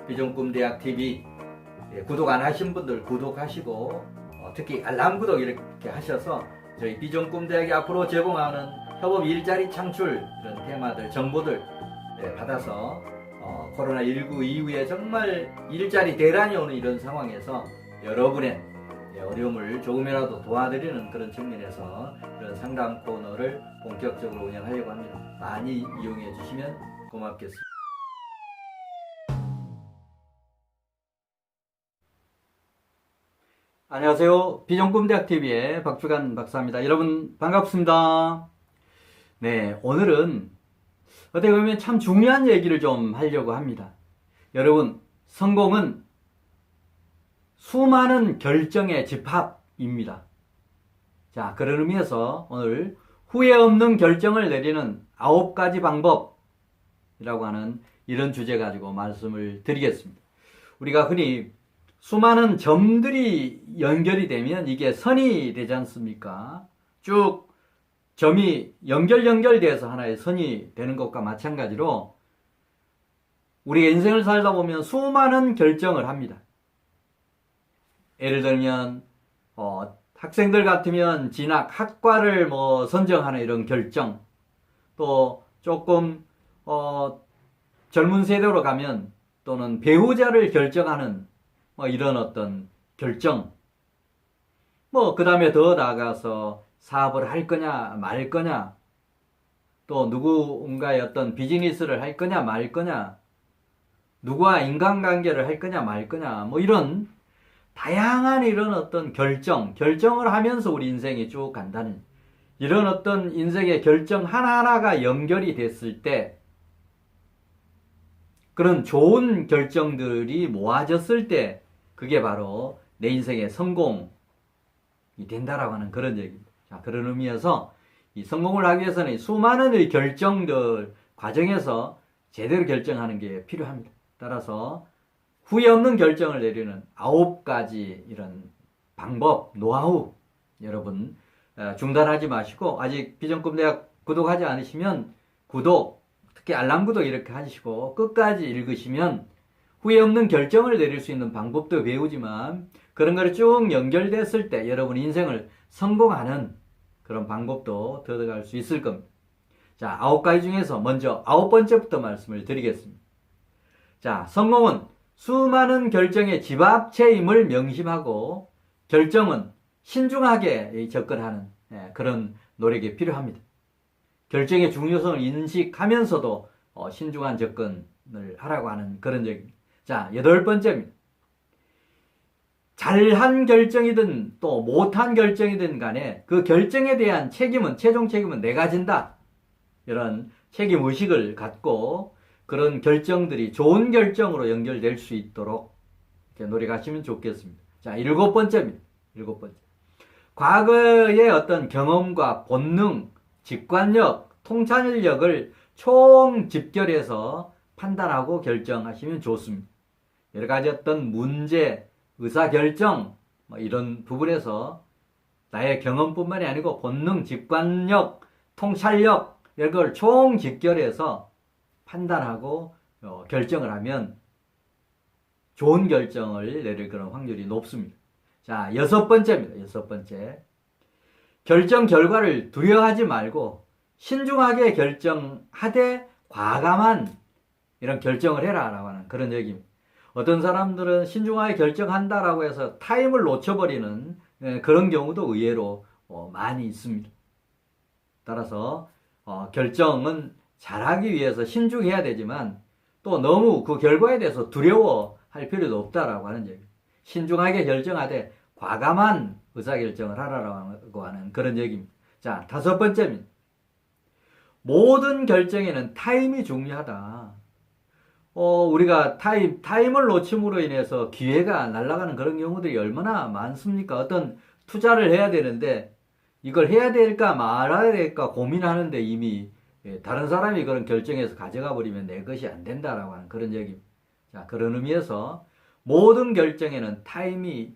비전꿈대학 TV 구독 안 하신 분들 구독하시고 특히 알람 구독 이렇게 하셔서 저희 비전꿈대학이 앞으로 제공하는 협업 일자리 창출 이런 테마들 정보들 받아서 코로나19 이후에 정말 일자리 대란이 오는 이런 상황에서 여러분의 어려움을 조금이라도 도와드리는 그런 측면에서 이런 상담 코너를 본격적으로 운영하려고 합니다. 많이 이용해 주시면 고맙겠습니다. 안녕하세요. 비전꿈대학TV의 박주간 박사입니다. 여러분 반갑습니다. 네, 오늘은 어떻게 보면 참 중요한 얘기를 좀 하려고 합니다. 여러분, 성공은 수많은 결정의 집합입니다. 자, 그런 의미에서 오늘 후회 없는 결정을 내리는 9가지 방법이라고 하는 이런 주제 가지고 말씀을 드리겠습니다. 우리가 흔히 수많은 점들이 연결이 되면 이게 선이 되지 않습니까? 쭉 점이 연결돼서 하나의 선이 되는 것과 마찬가지로 우리가 인생을 살다 보면 수많은 결정을 합니다. 예를 들면 학생들 같으면 진학 학과를 선정하는 이런 결정, 또 조금 젊은 세대로 가면 또는 배우자를 결정하는 이런 어떤 결정, 그 다음에 더 나아가서 사업을 할 거냐 말 거냐, 또 누군가의 어떤 비즈니스를 할 거냐 말 거냐, 누구와 인간관계를 할 거냐 말 거냐, 이런 다양한 이런 어떤 결정을 하면서 우리 인생이 쭉 간다는 이런 어떤 인생의 결정 하나하나가 연결이 됐을 때, 그런 좋은 결정들이 모아졌을 때 그게 바로 내 인생의 성공이 된다라고 하는 그런 얘기입니다. 자, 그런 의미에서 이 성공을 하기 위해서는 수많은 이 결정들 과정에서 제대로 결정하는 게 필요합니다. 따라서 후회 없는 결정을 내리는 9가지 이런 방법, 노하우, 여러분 중단하지 마시고, 아직 비전꿈대학 구독하지 않으시면 구독, 특히 알람 구독 이렇게 하시고 끝까지 읽으시면 후회 없는 결정을 내릴 수 있는 방법도 배우지만 그런 거를 쭉 연결됐을 때 여러분 인생을 성공하는 그런 방법도 얻어갈 수 있을 겁니다. 자, 9가지 중에서 먼저 9번째부터 말씀을 드리겠습니다. 자, 성공은 수많은 결정의 집합체임을 명심하고 결정은 신중하게 접근하는 그런 노력이 필요합니다. 결정의 중요성을 인식하면서도 신중한 접근을 하라고 하는 그런 얘기입니다. 자, 8번째입니다. 잘한 결정이든 또 못한 결정이든 간에 그 결정에 대한 최종 책임은 내가 진다. 이런 책임의식을 갖고 그런 결정들이 좋은 결정으로 연결될 수 있도록 이렇게 노력하시면 좋겠습니다. 자, 7번째입니다. 7번째. 과거의 어떤 경험과 본능, 직관력, 통찰력을 총 집결해서 판단하고 결정하시면 좋습니다. 여러 가지 어떤 문제, 의사결정, 이런 부분에서 나의 경험뿐만이 아니고 본능, 직관력, 통찰력, 이런 걸 총 집결해서 판단하고 결정을 하면 좋은 결정을 내릴 그런 확률이 높습니다. 자, 6번째입니다. 6번째. 결정 결과를 두려워하지 말고 신중하게 결정하되 과감한 이런 결정을 해라라고 하는 그런 얘기입니다. 어떤 사람들은 신중하게 결정한다라고 해서 타임을 놓쳐버리는 그런 경우도 의외로 많이 있습니다. 따라서 결정은 잘하기 위해서 신중해야 되지만 또 너무 그 결과에 대해서 두려워할 필요도 없다라고 하는 얘기입니다. 신중하게 결정하되 과감한 의사결정을 하라고 하는 그런 얘기입니다. 자, 5번째입니다. 모든 결정에는 타임이 중요하다. 우리가 타임을 놓침으로 인해서 기회가 날아가는 그런 경우들이 얼마나 많습니까? 어떤 투자를 해야 되는데 이걸 해야 될까 말아야 될까 고민하는데 이미 다른 사람이 그런 결정해서 가져가 버리면 내 것이 안 된다라고 하는 그런 얘기입니다. 자, 그런 의미에서 모든 결정에는 타임이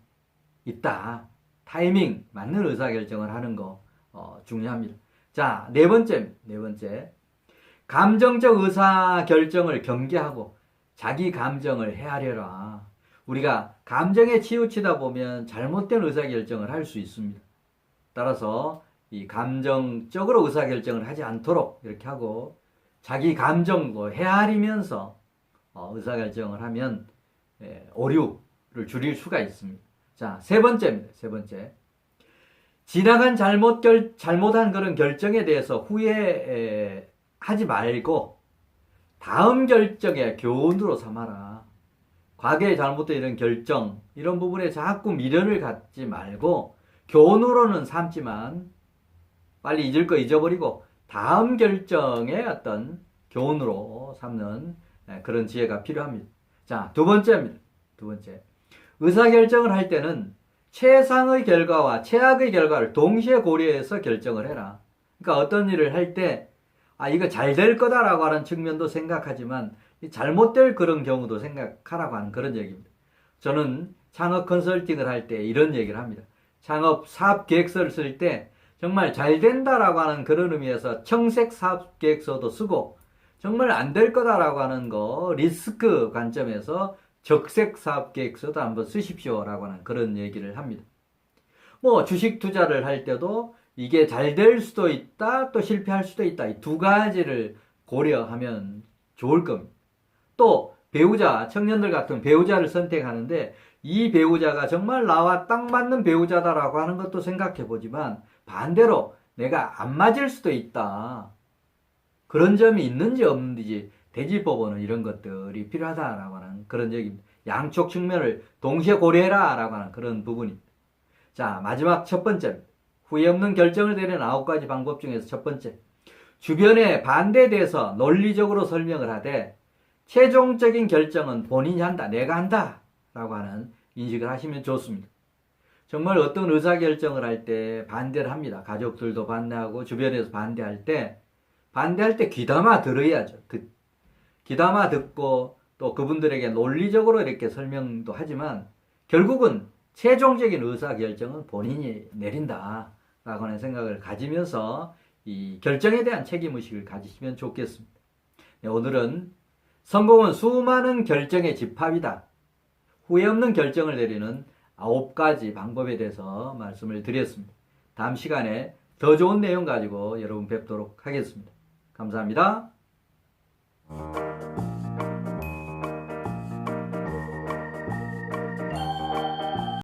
있다. 타이밍, 맞는 의사결정을 하는 거 중요합니다. 자, 네 번째. 감정적 의사결정을 경계하고 자기 감정을 헤아려라. 우리가 감정에 치우치다 보면 잘못된 의사결정을 할 수 있습니다. 따라서 이 감정적으로 의사결정을 하지 않도록 이렇게 하고 자기 감정도 헤아리면서 의사결정을 하면 오류를 줄일 수가 있습니다. 자, 세 번째입니다. 세 번째. 지나간 잘못한 그런 결정에 대해서 후회하지 말고 다음 결정의 교훈으로 삼아라. 과거에 잘못된 이런 결정, 이런 부분에 자꾸 미련을 갖지 말고 교훈으로는 삼지만 빨리 잊을 거 잊어버리고 다음 결정의 어떤 교훈으로 삼는 그런 지혜가 필요합니다. 자, 두 번째입니다. 두 번째. 의사결정을 할 때는 최상의 결과와 최악의 결과를 동시에 고려해서 결정을 해라. 그러니까 어떤 일을 할 때 이거 잘 될 거다라고 하는 측면도 생각하지만 잘못될 그런 경우도 생각하라고 하는 그런 얘기입니다. 저는 창업 컨설팅을 할 때 이런 얘기를 합니다. 창업 사업 계획서를 쓸 때 정말 잘 된다라고 하는 그런 의미에서 청색 사업 계획서도 쓰고 정말 안 될 거다라고 하는 거 리스크 관점에서 적색 사업 계획서도 한번 쓰십시오라고 하는 그런 얘기를 합니다. 뭐 주식 투자를 할 때도 이게 잘 될 수도 있다, 또 실패할 수도 있다. 이 두 가지를 고려하면 좋을 겁니다. 또 배우자, 청년들 같은 배우자를 선택하는데 이 배우자가 정말 나와 딱 맞는 배우자다라고 하는 것도 생각해 보지만 반대로 내가 안 맞을 수도 있다. 그런 점이 있는지 없는지 되짚어보는 이런 것들이 필요하다라고 하는 그런 얘기입니다. 양쪽 측면을 동시에 고려해라 라고 하는 그런 부분입니다. 자, 마지막 첫 번째. 후회 없는 결정을 내리는 9가지 방법 중에서 첫 번째. 주변의 반대에 대해서 논리적으로 설명을 하되 최종적인 결정은 본인이 한다, 내가 한다 라고 하는 인식을 하시면 좋습니다. 정말 어떤 의사결정을 할 때 반대를 합니다. 가족들도 반대하고 주변에서 반대할 때 귀담아 들어야죠. 귀담아 듣고 또 그분들에게 논리적으로 이렇게 설명도 하지만 결국은 최종적인 의사결정은 본인이 내린다 라고 하는 생각을 가지면서 이 결정에 대한 책임의식을 가지시면 좋겠습니다. 네, 오늘은 성공은 수많은 결정의 집합이다. 후회 없는 결정을 내리는 9가지 방법에 대해서 말씀을 드렸습니다. 다음 시간에 더 좋은 내용 가지고 여러분 뵙도록 하겠습니다. 감사합니다.